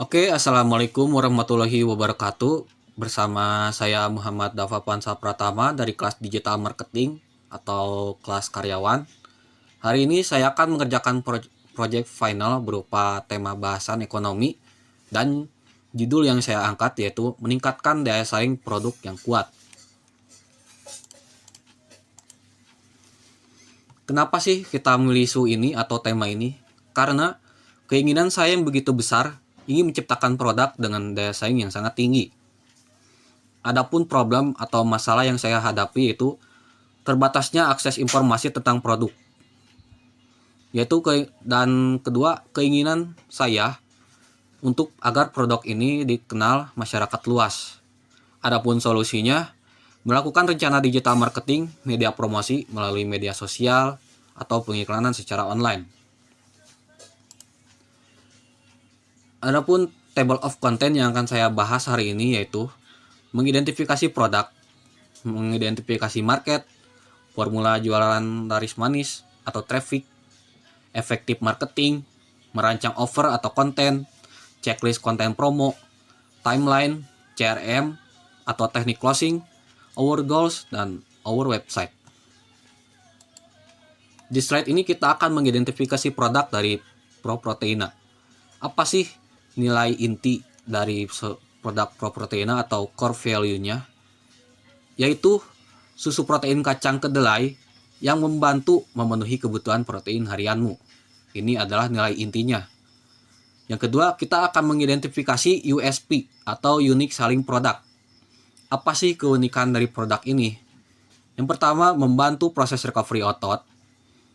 Oke, assalamualaikum warahmatullahi wabarakatuh. Bersama saya Muhammad Dafa Pansa Pratama dari kelas Digital Marketing atau kelas karyawan. Hari ini saya akan mengerjakan project final berupa tema bahasan ekonomi dan judul yang saya angkat yaitu meningkatkan daya saing produk yang kuat. Kenapa sih kita memilih isu ini atau tema ini? Karena keinginan saya yang begitu besar ingin menciptakan produk dengan daya saing yang sangat tinggi. Adapun problem atau masalah yang saya hadapi yaitu terbatasnya akses informasi tentang produk. Dan kedua, keinginan saya untuk agar produk ini dikenal masyarakat luas. Adapun solusinya, melakukan rencana digital marketing, media promosi melalui media sosial, atau pengiklanan secara online. Adapun table of content yang akan saya bahas hari ini yaitu mengidentifikasi produk, mengidentifikasi market, formula jualan laris manis atau traffic, efektif marketing, merancang offer atau konten, checklist konten promo, timeline, CRM atau teknik closing, our goals, dan our website. Di slide ini kita akan mengidentifikasi produk dari ProProteina. Apa sih nilai inti dari produk ProProteina atau core value-nya? Yaitu susu protein kacang kedelai yang membantu memenuhi kebutuhan protein harianmu. Ini adalah nilai intinya. Yang kedua, kita akan mengidentifikasi USP atau Unique Selling Product. Apa sih keunikan dari produk ini? Yang pertama, membantu proses recovery otot.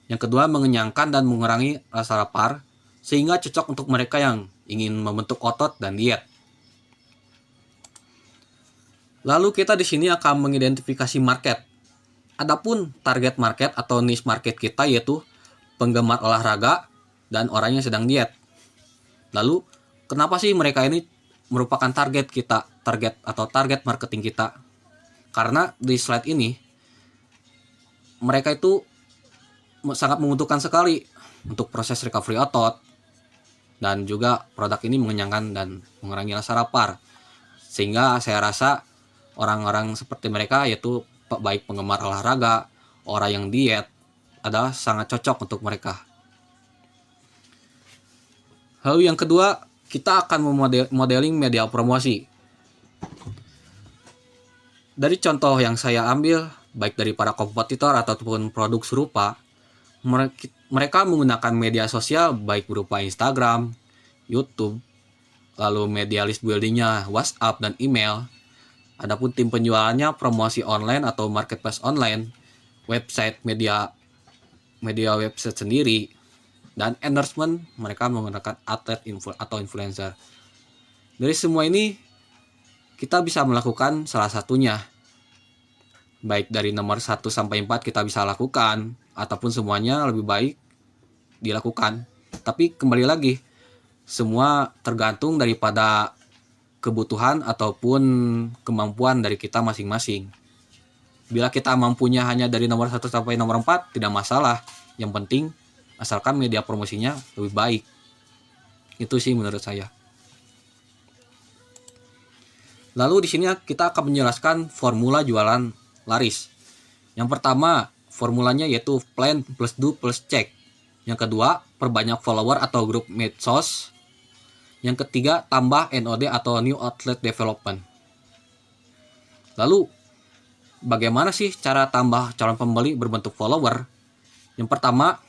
Yang kedua, mengenyangkan dan mengurangi rasa lapar, sehingga cocok untuk mereka yang ingin membentuk otot dan diet. Lalu kita di sini akan mengidentifikasi market. Adapun target market atau niche market kita yaitu penggemar olahraga dan orang yang sedang diet. Lalu kenapa sih mereka ini merupakan target kita, target marketing kita? Karena di slide ini mereka itu sangat membutuhkan sekali untuk proses recovery otot dan juga produk ini mengenyangkan dan mengurangi rasa lapar. Sehingga saya rasa orang-orang seperti mereka yaitu baik penggemar olahraga, orang yang diet adalah sangat cocok untuk mereka. Lalu yang kedua, kita akan memodeling media promosi. Dari contoh yang saya ambil, baik dari para kompetitor ataupun produk serupa, mereka menggunakan media sosial baik berupa Instagram, YouTube, lalu media list buildingnya WhatsApp dan email. Adapun tim penjualannya promosi online atau marketplace online, website media website sendiri, dan endorsement mereka menggunakan atlet atau influencer. Dari semua ini kita bisa melakukan salah satunya. Baik dari nomor 1 sampai 4 kita bisa lakukan ataupun semuanya lebih baik dilakukan. Tapi kembali lagi, semua tergantung daripada kebutuhan ataupun kemampuan dari kita masing-masing. Bila kita mampunya hanya dari nomor 1 sampai nomor 4, tidak masalah. Yang penting asalkan media promosinya lebih baik. Itu sih menurut saya. Lalu di sini kita akan menjelaskan formula jualan laris. Yang pertama, formulanya yaitu plan plus do plus check. Yang kedua, perbanyak follower atau grup medsos. Yang ketiga, tambah NOD atau New Outlet Development. Lalu, bagaimana sih cara tambah calon pembeli berbentuk follower? Yang pertama,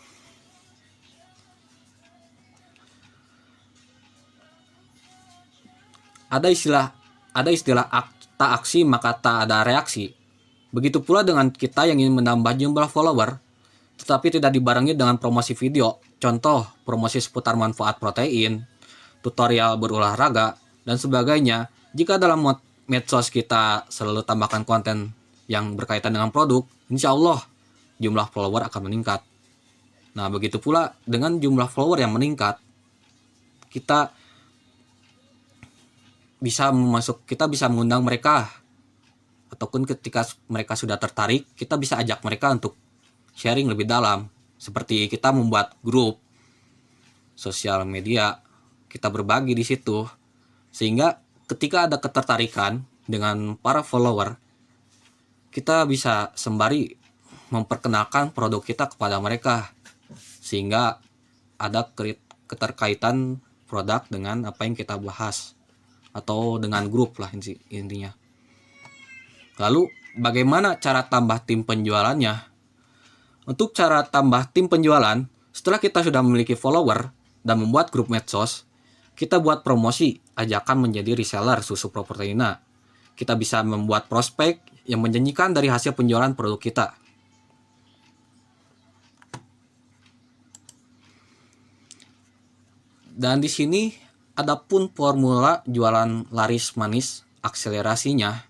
ada istilah tak aksi maka tak ada reaksi. Begitu pula dengan kita yang ingin menambah jumlah follower, tetapi tidak dibarengi dengan promosi video. Contoh, promosi seputar manfaat protein, tutorial berolahraga, dan sebagainya. Jika dalam medsos kita selalu tambahkan konten yang berkaitan dengan produk, insya Allah jumlah follower akan meningkat. Nah, begitu pula dengan jumlah follower yang meningkat, kita bisa mengundang mereka, ataupun ketika mereka sudah tertarik, kita bisa ajak mereka untuk sharing lebih dalam, seperti kita membuat grup sosial media kita berbagi di situ. Sehingga ketika ada ketertarikan dengan para follower, kita bisa sembari memperkenalkan produk kita kepada mereka. Sehingga ada keterkaitan produk dengan apa yang kita bahas. Atau dengan grup lah intinya. Lalu bagaimana cara tambah tim penjualannya? Untuk cara tambah tim penjualan, setelah kita sudah memiliki follower dan membuat grup medsos, kita buat promosi ajakan menjadi reseller susu Proprteina. Kita bisa membuat prospek yang menjanjikan dari hasil penjualan produk kita. Dan di sini ada pun formula jualan laris manis akselerasinya.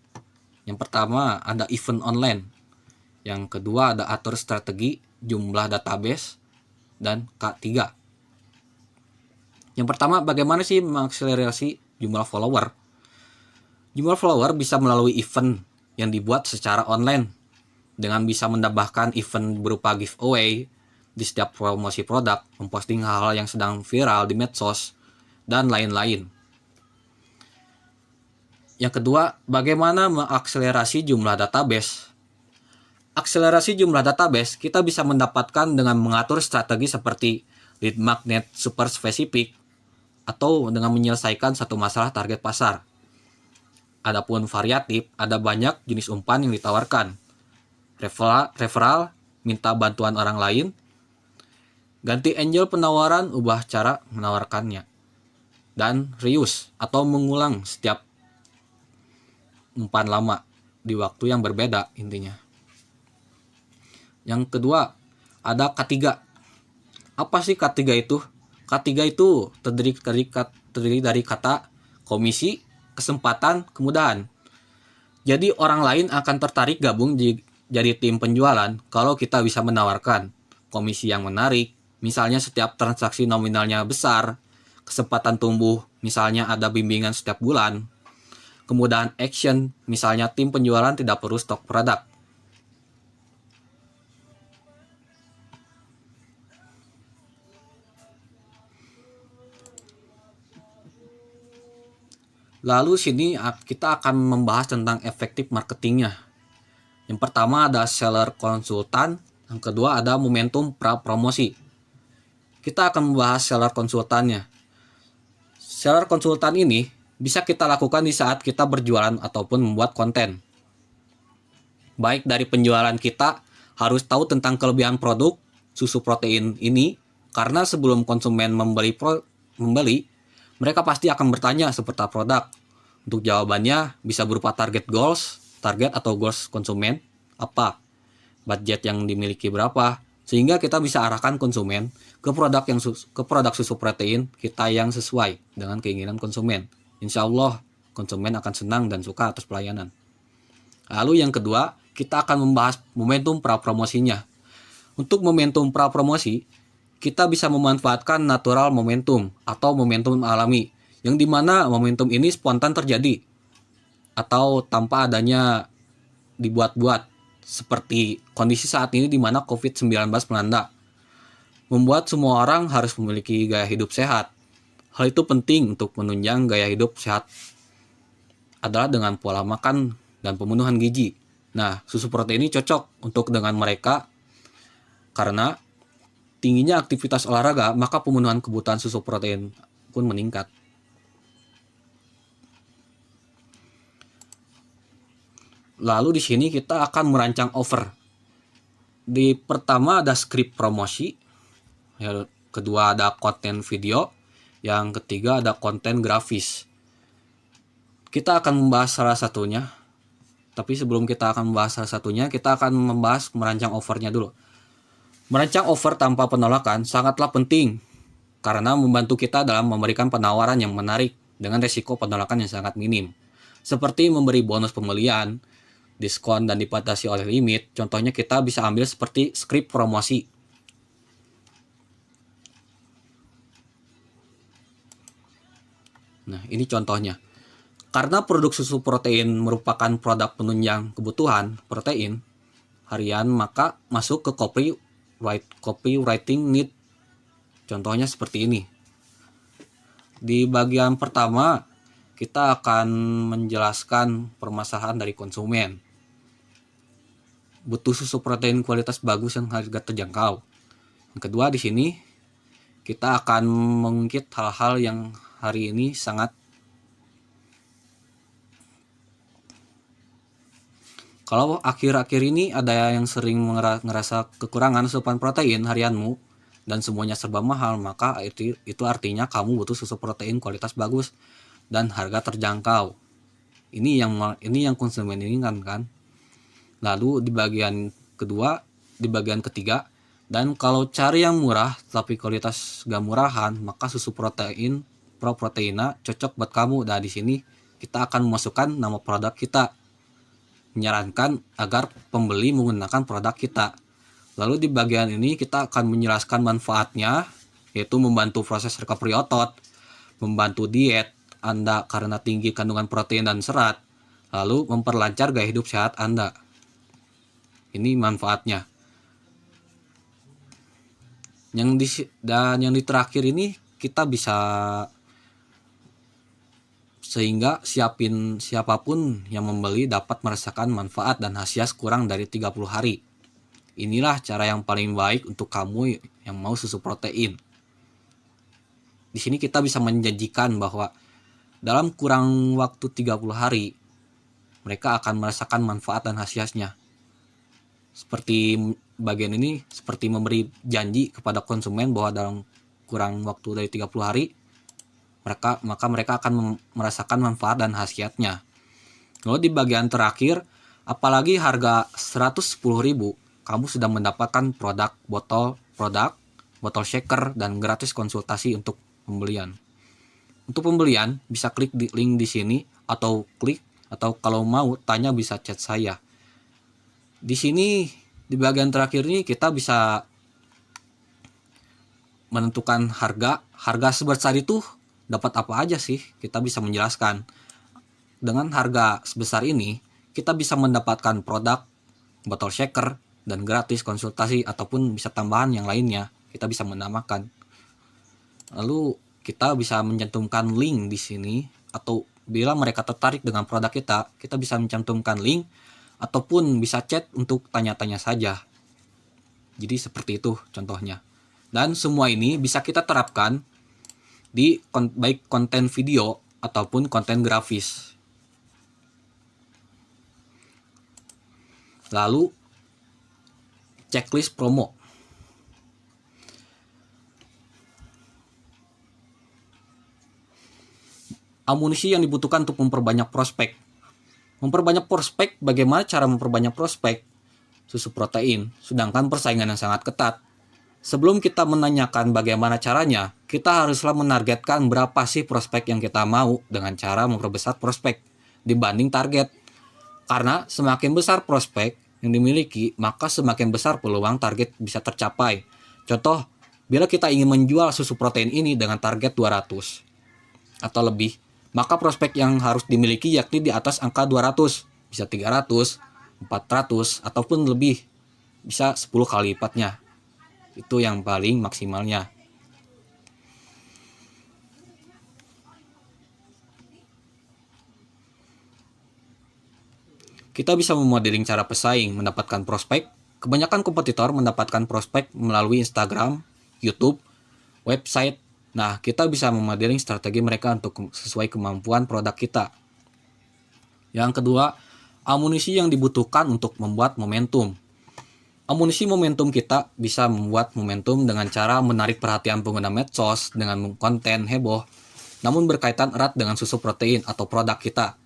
Yang pertama ada event online. Yang kedua ada atur strategi, jumlah database, dan K3. Yang pertama, bagaimana sih mengakselerasi jumlah follower? Jumlah follower bisa melalui event yang dibuat secara online dengan bisa menambahkan event berupa giveaway di setiap promosi produk, memposting hal-hal yang sedang viral di medsos, dan lain-lain. Yang kedua, bagaimana mengakselerasi jumlah database? Akselerasi jumlah database kita bisa mendapatkan dengan mengatur strategi seperti lead magnet super spesifik atau dengan menyelesaikan satu masalah target pasar. Adapun variatif, ada banyak jenis umpan yang ditawarkan. Referral, minta bantuan orang lain, ganti angel penawaran, ubah cara menawarkannya, dan reuse atau mengulang setiap umpan lama di waktu yang berbeda intinya. Yang kedua, ada K3. Apa sih K3 itu? K3 itu terdiri dari kata komisi, kesempatan, kemudahan. Jadi orang lain akan tertarik gabung jadi tim penjualan kalau kita bisa menawarkan komisi yang menarik, misalnya setiap transaksi nominalnya besar, kesempatan tumbuh, misalnya ada bimbingan setiap bulan, kemudahan action, misalnya tim penjualan tidak perlu stok produk. Lalu sini kita akan membahas tentang efektif marketingnya. Yang pertama ada seller konsultan, yang kedua ada momentum pra-promosi. Kita akan membahas seller konsultannya. Seller konsultan ini bisa kita lakukan di saat kita berjualan ataupun membuat konten. Baik dari penjualan kita harus tahu tentang kelebihan produk susu protein ini, karena sebelum konsumen membeli, mereka pasti akan bertanya seputar produk. Untuk jawabannya bisa berupa target atau goals konsumen apa, budget yang dimiliki berapa, sehingga kita bisa arahkan konsumen ke produk susu protein kita yang sesuai dengan keinginan konsumen. Insya Allah konsumen akan senang dan suka atas pelayanan. Lalu yang kedua, kita akan membahas momentum pra-promosinya. Untuk momentum pra-promosi, kita bisa memanfaatkan natural momentum atau momentum alami, yang dimana momentum ini spontan terjadi atau tanpa adanya dibuat-buat, seperti kondisi saat ini dimana COVID-19 melanda, membuat semua orang harus memiliki gaya hidup sehat. Hal itu penting untuk menunjang gaya hidup sehat adalah dengan pola makan dan pemenuhan gizi. Nah, susu protein ini cocok untuk dengan mereka karena tingginya aktivitas olahraga, maka pemenuhan kebutuhan susu protein pun meningkat. Lalu di sini kita akan merancang offer. Di pertama ada skrip promosi, yang kedua ada konten video, yang ketiga ada konten grafis. Kita akan membahas salah satunya. Tapi sebelum kita akan membahas salah satunya, kita akan membahas merancang offernya dulu. Merancang offer tanpa penolakan sangatlah penting karena membantu kita dalam memberikan penawaran yang menarik dengan risiko penolakan yang sangat minim. Seperti memberi bonus pembelian, diskon, dan dibatasi oleh limit. Contohnya kita bisa ambil seperti skrip promosi. Nah, ini contohnya. Karena produk susu protein merupakan produk penunjang kebutuhan protein harian, maka masuk ke copywriting need. Contohnya seperti ini. Di bagian pertama, kita akan menjelaskan permasalahan dari konsumen. Butuh susu protein kualitas bagus yang harga terjangkau. Yang kedua, di sini kita akan mengungkit hal-hal yang hari ini sangat kalau akhir-akhir ini ada yang sering ngerasa kekurangan asupan protein harianmu dan semuanya serba mahal, maka itu artinya kamu butuh susu protein kualitas bagus dan harga terjangkau. Ini yang konsumen inginkan kan. Lalu di bagian ketiga, dan kalau cari yang murah tapi kualitas gak murahan, maka susu protein Pro Proteina cocok buat kamu. Nah, di sini kita akan memasukkan nama produk kita, menyarankan agar pembeli menggunakan produk kita. Lalu di bagian ini kita akan menjelaskan manfaatnya, yaitu membantu proses recovery otot, membantu diet Anda karena tinggi kandungan protein dan serat, lalu memperlancar gaya hidup sehat Anda. Ini manfaatnya. Yang di terakhir ini kita bisa sehingga siapapun yang membeli dapat merasakan manfaat dan khasiat kurang dari 30 hari. Inilah cara yang paling baik untuk kamu yang mau susu protein. Di sini kita bisa menjanjikan bahwa dalam kurang waktu 30 hari mereka akan merasakan manfaat dan khasiatnya. Seperti bagian ini seperti memberi janji kepada konsumen bahwa dalam kurang waktu dari 30 hari maka mereka akan merasakan manfaat dan khasiatnya. Lalu di bagian terakhir, apalagi harga 110.000, kamu sudah mendapatkan botol shaker dan gratis konsultasi untuk pembelian. Untuk pembelian bisa klik di link di sini atau kalau mau tanya bisa chat saya. Di sini di bagian terakhir ini kita bisa menentukan harga sebesar itu dapat apa aja sih, kita bisa menjelaskan. Dengan harga sebesar ini kita bisa mendapatkan produk, botol shaker, dan gratis konsultasi ataupun bisa tambahan yang lainnya, kita bisa menambahkan. Lalu kita bisa mencantumkan link di sini, atau bila mereka tertarik dengan produk kita bisa mencantumkan link ataupun bisa chat untuk tanya-tanya saja. Jadi seperti itu contohnya. Dan semua ini bisa kita terapkan di baik konten video ataupun konten grafis. Lalu checklist promo. Amunisi yang dibutuhkan untuk memperbanyak prospek. Memperbanyak prospek, bagaimana cara memperbanyak prospek susu protein, sedangkan persaingan yang sangat ketat. Sebelum kita menanyakan bagaimana caranya, kita haruslah menargetkan berapa sih prospek yang kita mau dengan cara memperbesar prospek dibanding target. Karena semakin besar prospek yang dimiliki, maka semakin besar peluang target bisa tercapai. Contoh, bila kita ingin menjual susu protein ini dengan target 200 atau lebih, maka prospek yang harus dimiliki yakni di atas angka 200, bisa 300, 400, ataupun lebih, bisa 10 kali lipatnya. Itu yang paling maksimalnya. Kita bisa memodeling cara pesaing mendapatkan prospek. Kebanyakan kompetitor mendapatkan prospek melalui Instagram, YouTube, website. Nah, kita bisa memodeling strategi mereka untuk sesuai kemampuan produk kita. Yang kedua, amunisi yang dibutuhkan untuk membuat momentum. Amunisi momentum kita bisa membuat momentum dengan cara menarik perhatian pengguna medsos dengan konten heboh, namun berkaitan erat dengan susu protein atau produk kita.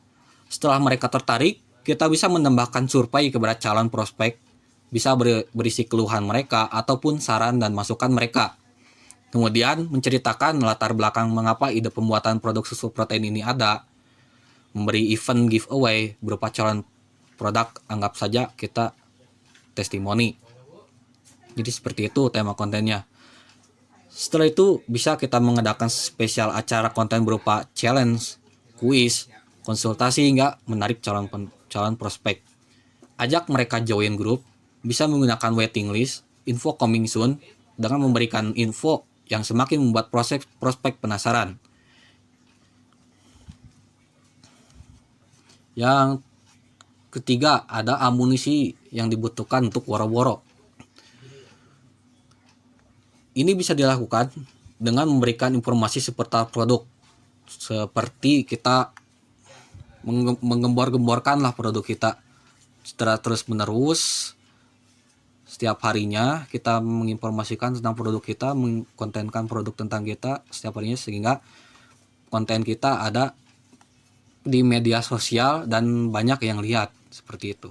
Setelah mereka tertarik, kita bisa menambahkan survei kepada calon prospek, bisa berisi keluhan mereka ataupun saran dan masukan mereka. Kemudian menceritakan latar belakang mengapa ide pembuatan produk susu protein ini ada, memberi event giveaway berupa calon produk, anggap saja kita testimoni. Jadi seperti itu tema kontennya. Setelah itu bisa kita mengadakan spesial acara konten berupa challenge, kuis, konsultasi hingga menarik calon prospek. Ajak mereka join grup, bisa menggunakan waiting list, info coming soon dengan memberikan info yang semakin membuat prospek penasaran. Yang ketiga, ada amunisi yang dibutuhkan untuk woro-woro. Ini bisa dilakukan dengan memberikan informasi seputar produk, seperti kita menggembor-gemborkan lah produk kita secara terus menerus. Setiap harinya kita menginformasikan tentang produk kita, mengkontenkan produk tentang kita setiap harinya, sehingga konten kita ada di media sosial dan banyak yang lihat, seperti itu.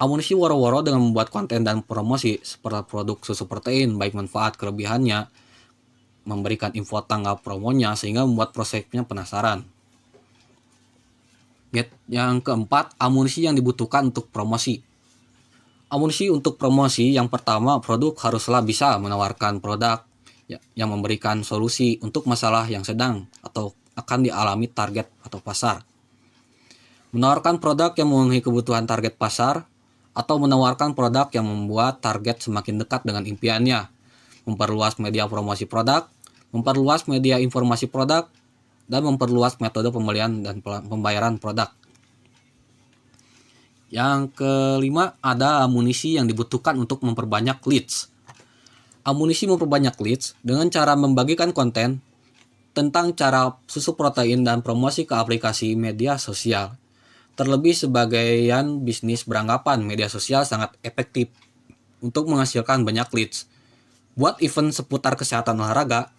Amunisi woro-woro dengan membuat konten dan promosi seperti produk susu protein, baik manfaat kelebihannya, memberikan info tanggal promonya, sehingga membuat prospeknya penasaran. Yang keempat, amunisi yang dibutuhkan untuk promosi. Amunisi untuk promosi, yang pertama, produk haruslah bisa menawarkan produk yang memberikan solusi untuk masalah yang sedang atau akan dialami target atau pasar. Menawarkan produk yang memenuhi kebutuhan target pasar, atau menawarkan produk yang membuat target semakin dekat dengan impiannya. Memperluas media promosi produk, memperluas media informasi produk, dan memperluas metode pembelian dan pembayaran produk. Yang kelima, ada amunisi yang dibutuhkan untuk memperbanyak leads. Amunisi memperbanyak leads dengan cara membagikan konten tentang cara susu protein dan promosi ke aplikasi media sosial. Terlebih sebagian bisnis beranggapan media sosial sangat efektif untuk menghasilkan banyak leads. Buat event seputar kesehatan olahraga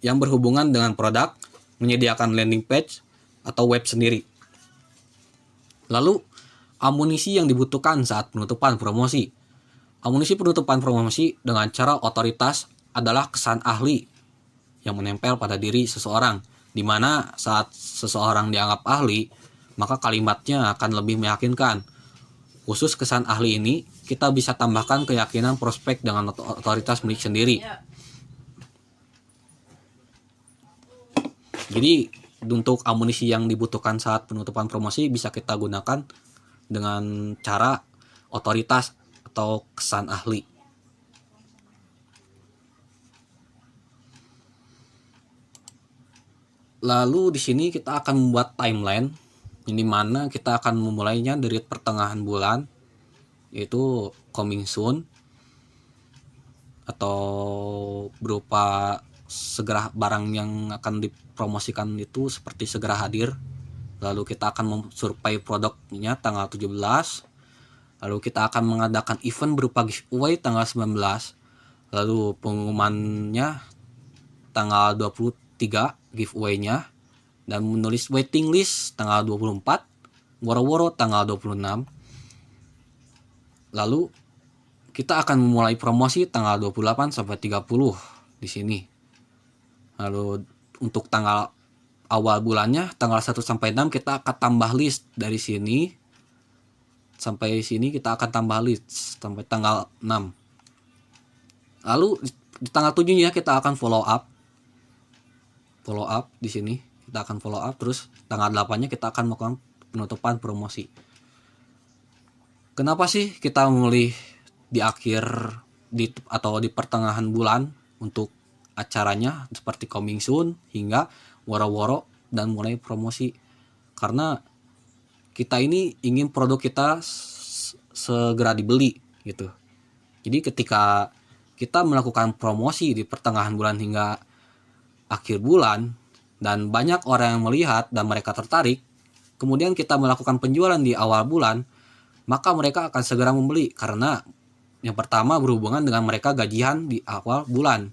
yang berhubungan dengan produk, menyediakan landing page atau web sendiri. Lalu, amunisi yang dibutuhkan saat penutupan promosi. Amunisi penutupan promosi dengan cara otoritas adalah kesan ahli yang menempel pada diri seseorang, di mana saat seseorang dianggap ahli, maka kalimatnya akan lebih meyakinkan. Khusus kesan ahli ini, kita bisa tambahkan keyakinan prospek dengan otoritas milik sendiri. Jadi untuk amunisi yang dibutuhkan saat penutupan promosi bisa kita gunakan dengan cara otoritas atau kesan ahli. Lalu di sini kita akan membuat timeline, di mana kita akan memulainya dari pertengahan bulan, yaitu coming soon, atau berupa segera barang yang akan dipromosikan itu seperti segera hadir. Lalu kita akan mensurvey produknya tanggal 17. Lalu kita akan mengadakan event berupa giveaway tanggal 19. Lalu pengumumannya tanggal 23 giveaway-nya, dan menulis waiting list tanggal 24, woro-woro tanggal 26. Lalu kita akan memulai promosi tanggal 28 sampai 30 di sini. Lalu untuk tanggal awal bulannya tanggal 1 sampai 6 kita akan tambah list dari sini. Sampai sini kita akan tambah list sampai tanggal 6. Lalu di tanggal 7-nya kita akan follow up di sini. Kita akan follow up, terus tanggal 8-nya kita akan melakukan penutupan promosi. Kenapa sih kita memilih di akhir atau di pertengahan bulan untuk acaranya seperti coming soon hingga woro-woro dan mulai promosi? Karena kita ini ingin produk kita segera dibeli gitu. Jadi ketika kita melakukan promosi di pertengahan bulan hingga akhir bulan dan banyak orang yang melihat dan mereka tertarik, kemudian kita melakukan penjualan di awal bulan, maka mereka akan segera membeli karena yang pertama berhubungan dengan mereka gajian di awal bulan.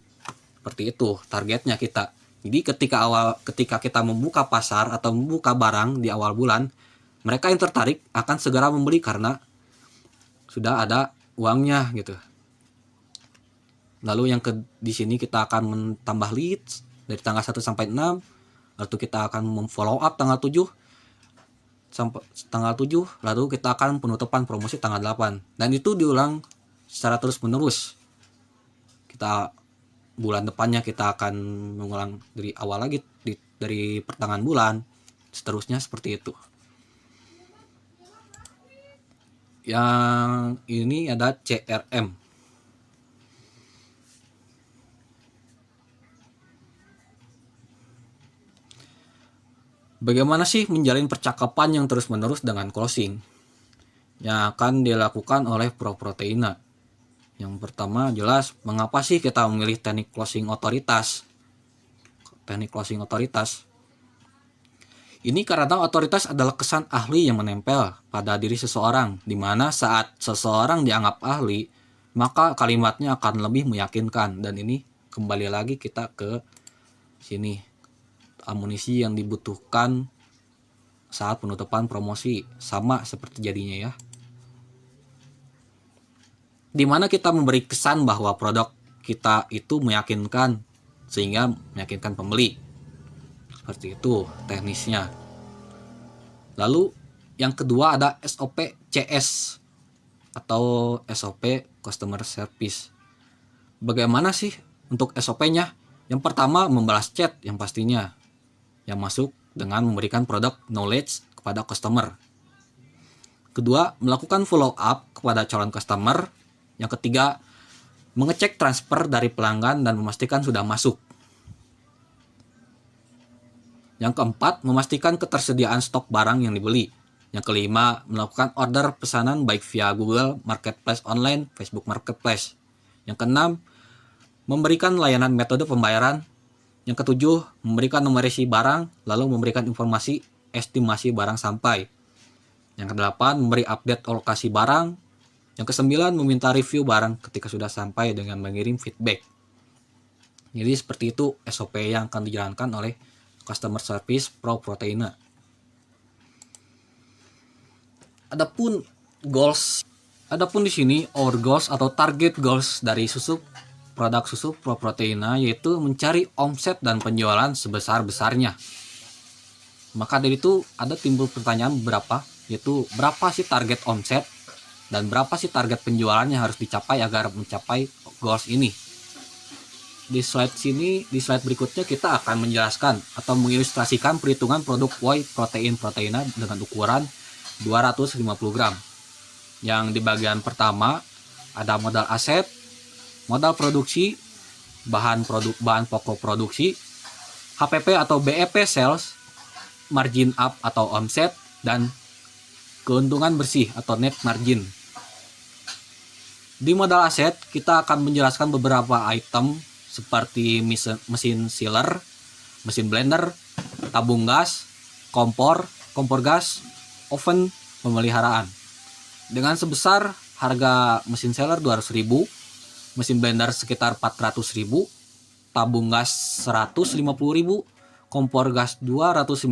Seperti itu targetnya kita. Jadi ketika kita membuka pasar atau membuka barang di awal bulan, mereka yang tertarik akan segera membeli karena sudah ada uangnya gitu. Lalu di sini kita akan menambah leads dari tanggal 1 sampai 6. Lalu kita akan memfollow up tanggal 7 sampai tanggal 7, lalu kita akan penutupan promosi tanggal 8. Dan itu diulang secara terus menerus. Kita bulan depannya kita akan mengulang dari awal lagi, dari pertengahan bulan, seterusnya seperti itu. Yang ini ada CRM. Bagaimana sih menjalin percakapan yang terus-menerus dengan closing yang akan dilakukan oleh ProProteina? Yang pertama jelas, mengapa sih kita memilih teknik closing otoritas? Teknik closing otoritas ini karena otoritas adalah kesan ahli yang menempel pada diri seseorang, di mana saat seseorang dianggap ahli, maka kalimatnya akan lebih meyakinkan. Dan ini kembali lagi kita ke sini, amunisi yang dibutuhkan saat penutupan promosi, sama seperti jadinya ya. Di mana kita memberi kesan bahwa produk kita itu meyakinkan, sehingga meyakinkan pembeli. Seperti itu teknisnya. Lalu yang kedua ada SOP CS atau SOP Customer Service. Bagaimana sih untuk SOP-nya? Yang pertama membalas chat yang pastinya, yang masuk dengan memberikan product knowledge kepada customer. Kedua, melakukan follow up kepada calon customer. Yang ketiga, mengecek transfer dari pelanggan dan memastikan sudah masuk. Yang keempat, memastikan ketersediaan stok barang yang dibeli. Yang kelima, melakukan order pesanan baik via Google Marketplace Online, Facebook Marketplace. Yang keenam, memberikan layanan metode pembayaran. Yang ketujuh, memberikan numerisi barang, lalu memberikan informasi estimasi barang sampai. Yang kedelapan, memberi update lokasi barang. Yang kesembilan, meminta review barang ketika sudah sampai dengan mengirim feedback. Jadi seperti itu SOP yang akan dijalankan oleh Customer Service ProProteina. Adapun di sini our goals atau target goals dari produk susu ProProteina yaitu mencari omset dan penjualan sebesar-besarnya. Maka dari itu ada timbul pertanyaan yaitu berapa sih target omset dan berapa sih target penjualan yang harus dicapai agar mencapai goals ini. Di slide berikutnya kita akan menjelaskan atau mengilustrasikan perhitungan produk whey protein Proteina dengan ukuran 250 gram. Yang di bagian pertama ada modal aset, modal produksi, bahan pokok produksi, HPP atau BEP sales, margin up atau omset, dan keuntungan bersih atau net margin. Di modal aset kita akan menjelaskan beberapa item seperti mesin chiller, mesin blender, tabung gas, kompor gas, oven, pemeliharaan. Dengan sebesar harga mesin chiller 200.000, mesin blender sekitar 400.000, tabung gas 150.000, kompor gas 250.000,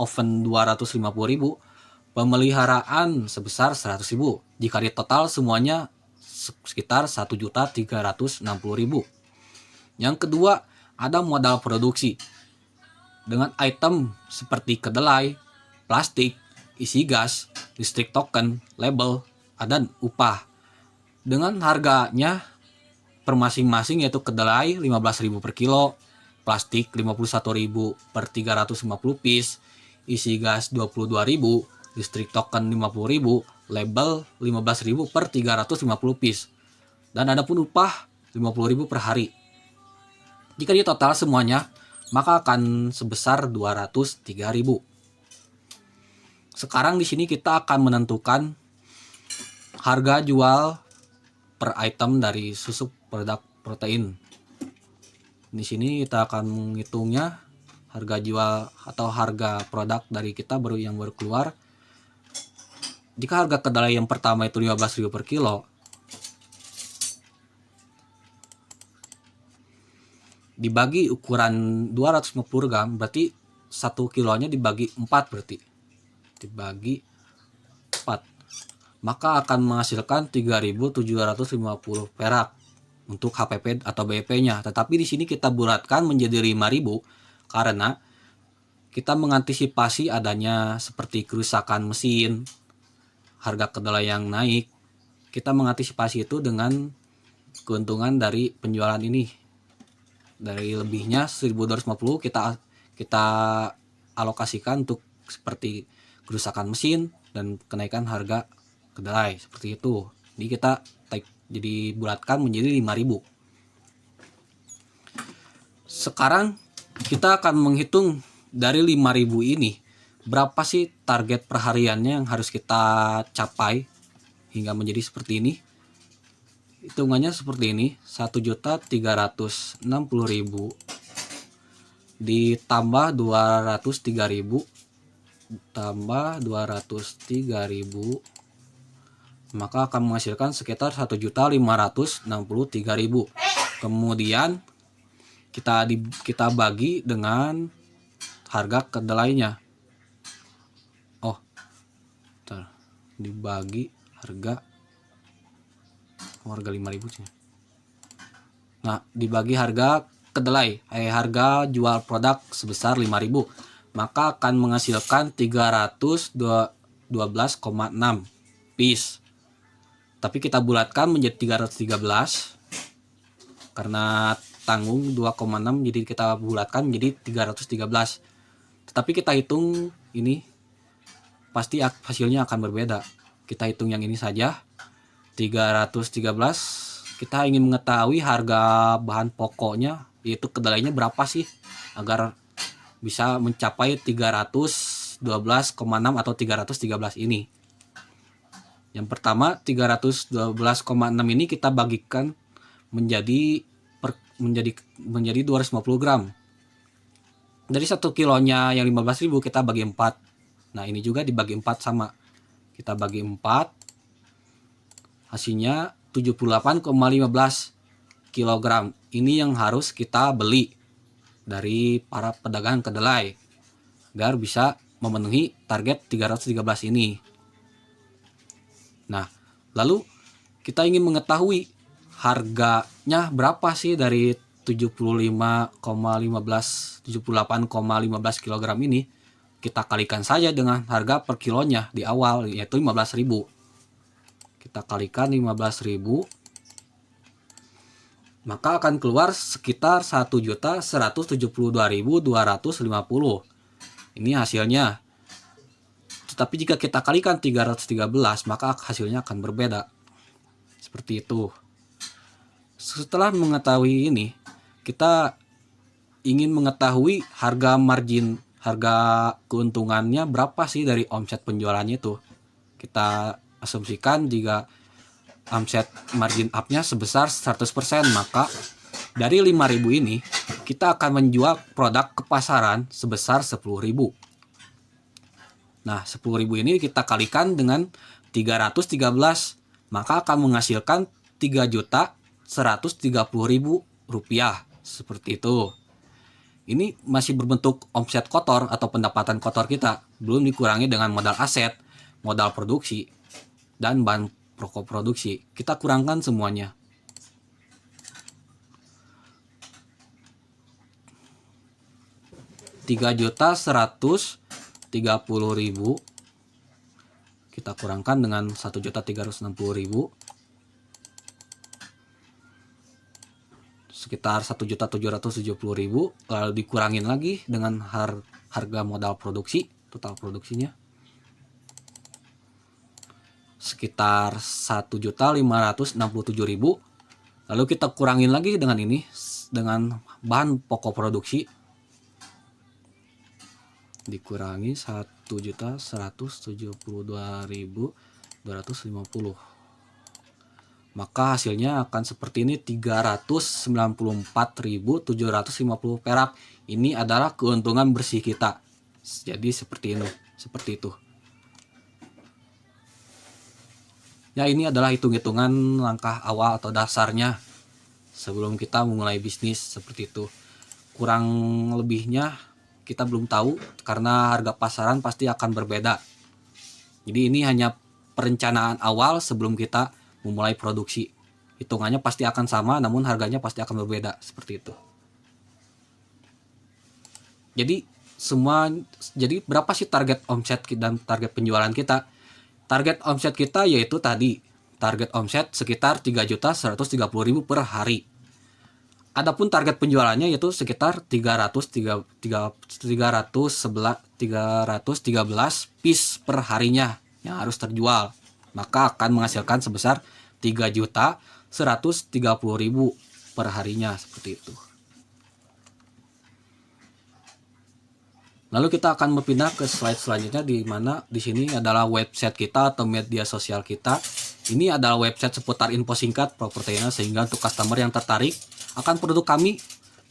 oven 250.000, pemeliharaan sebesar 100.000. Jika di total semuanya sekitar 1.360.000. Yang kedua, ada modal produksi. Dengan item seperti kedelai, plastik, isi gas, listrik token, label, dan upah. Dengan harganya per masing-masing yaitu kedelai 15.000 per kilo, plastik 51.000 per 350 piece, isi gas 22.000, listrik token 50.000, label 15.000 per 350 piece. Dan ada pun upah 50.000 per hari. Jika di total semuanya, maka akan sebesar 203.000. Sekarang di sini kita akan menentukan harga jual per item dari susu produk protein. Di sini kita akan menghitungnya harga jual atau harga produk dari kita yang baru keluar. Jika harga kedelai yang pertama itu 15.000 per kilo, dibagi ukuran 250 gram, berarti 1 kilonya dibagi 4 berarti. Dibagi 4. Maka akan menghasilkan 3.750 perak untuk HPP atau BEP-nya. Tetapi di sini kita bulatkan menjadi 5.000 karena kita mengantisipasi adanya seperti kerusakan mesin, harga kedelai yang naik. Kita mengantisipasi itu dengan keuntungan dari penjualan ini. Dari lebihnya 1.250 kita alokasikan untuk seperti kerusakan mesin dan kenaikan harga kedelai seperti itu. Jadi kita bulatkan menjadi 5.000. Sekarang kita akan menghitung dari 5.000 ini berapa sih target perhariannya yang harus kita capai hingga menjadi seperti ini? Hitungannya seperti ini, 1.360.000 ditambah 203.000 tambah 203.000, maka akan menghasilkan sekitar 1.563.000. Kemudian kita bagi dengan harga kedelainya. Dibagi harga 5.000. Nah, dibagi harga kedelai, harga jual produk sebesar 5.000, maka akan menghasilkan 312,6 piece. Tapi kita bulatkan menjadi 313 karena tanggung 2,6, jadi kita bulatkan menjadi 313. Tetapi kita hitung ini pasti hasilnya akan berbeda. Kita hitung yang ini saja, 313. Kita ingin mengetahui harga bahan pokoknya, yaitu kedelainya berapa sih agar bisa mencapai 312,6 atau 313 ini. Yang pertama, 312,6 ini kita bagikan menjadi 250 gram. Dari 1 kilonya yang 15.000 kita bagi 4. Nah, ini juga dibagi 4 sama. Kita bagi 4. Hasilnya 78,15 kilogram. Ini yang harus kita beli dari para pedagang kedelai agar bisa memenuhi target 313 ini. Nah, lalu kita ingin mengetahui harganya berapa sih dari 78,15 kilogram ini. Kita kalikan saja dengan harga per kilonya di awal, yaitu 15.000. Kita kalikan 15.000, maka akan keluar sekitar 1.172.250. Ini hasilnya. Tetapi jika kita kalikan 313, maka hasilnya akan berbeda. Seperti itu. Setelah mengetahui ini, kita ingin mengetahui harga margin, harga keuntungannya berapa sih dari omset penjualannya itu. Kita asumsikan jika omset margin up-nya sebesar 100%, maka dari 5.000 ini kita akan menjual produk ke pasaran sebesar 10.000. Nah, 10.000 ini kita kalikan dengan 313, maka akan menghasilkan 3.130.000 rupiah. Seperti itu. Ini masih berbentuk omset kotor atau pendapatan kotor kita, belum dikurangi dengan modal aset, modal produksi, dan bahan pokok produksi. Kita kurangkan semuanya. Rp3.130.000 kita kurangkan dengan 1.360.000, sekitar 1.770.000, lalu dikurangin lagi dengan harga modal produksi, total produksinya sekitar 1.567.000, lalu kita kurangin lagi dengan ini, dengan bahan pokok produksi, dikurangi 1.172.250, maka hasilnya akan seperti ini, 394.750 perak. Ini adalah keuntungan bersih kita. Jadi seperti itu. Ya, ini adalah hitung-hitungan langkah awal atau dasarnya sebelum kita memulai bisnis seperti itu. Kurang lebihnya kita belum tahu karena harga pasaran pasti akan berbeda. Jadi ini hanya perencanaan awal sebelum kita memulai produksi. Hitungannya pasti akan sama, namun harganya pasti akan berbeda, seperti itu. Jadi berapa sih target omset dan target penjualan kita? Target omset kita yaitu tadi, target omset sekitar 3.130.000 per hari. Adapun target penjualannya yaitu sekitar 313 piece per harinya yang harus terjual. Maka akan menghasilkan sebesar 3.130.000 per harinya, seperti itu. Lalu kita akan berpindah ke slide selanjutnya, di mana di sini adalah website kita atau media sosial kita. Ini adalah website seputar info singkat propertinya, sehingga untuk customer yang tertarik akan produk kami,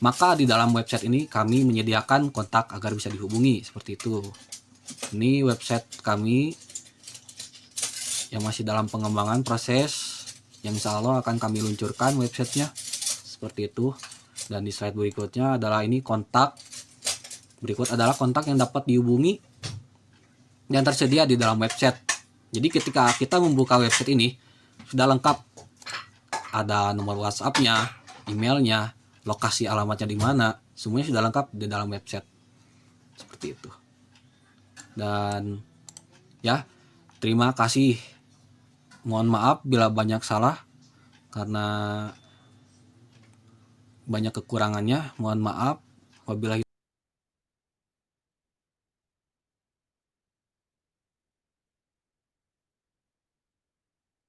maka di dalam website ini kami menyediakan kontak agar bisa dihubungi seperti itu. Ini website kami yang masih dalam pengembangan proses, yang insya Allah akan kami luncurkan websitenya seperti itu. Dan di slide berikutnya adalah ini kontak. Berikut adalah kontak yang dapat dihubungi yang tersedia di dalam website. Jadi ketika kita membuka website ini sudah lengkap, ada nomor WhatsApp-nya, emailnya, lokasi alamatnya di mana, semuanya sudah lengkap di dalam website seperti itu. Dan ya, terima kasih. Mohon maaf bila banyak salah karena banyak kekurangannya. Mohon maaf. Wabillahi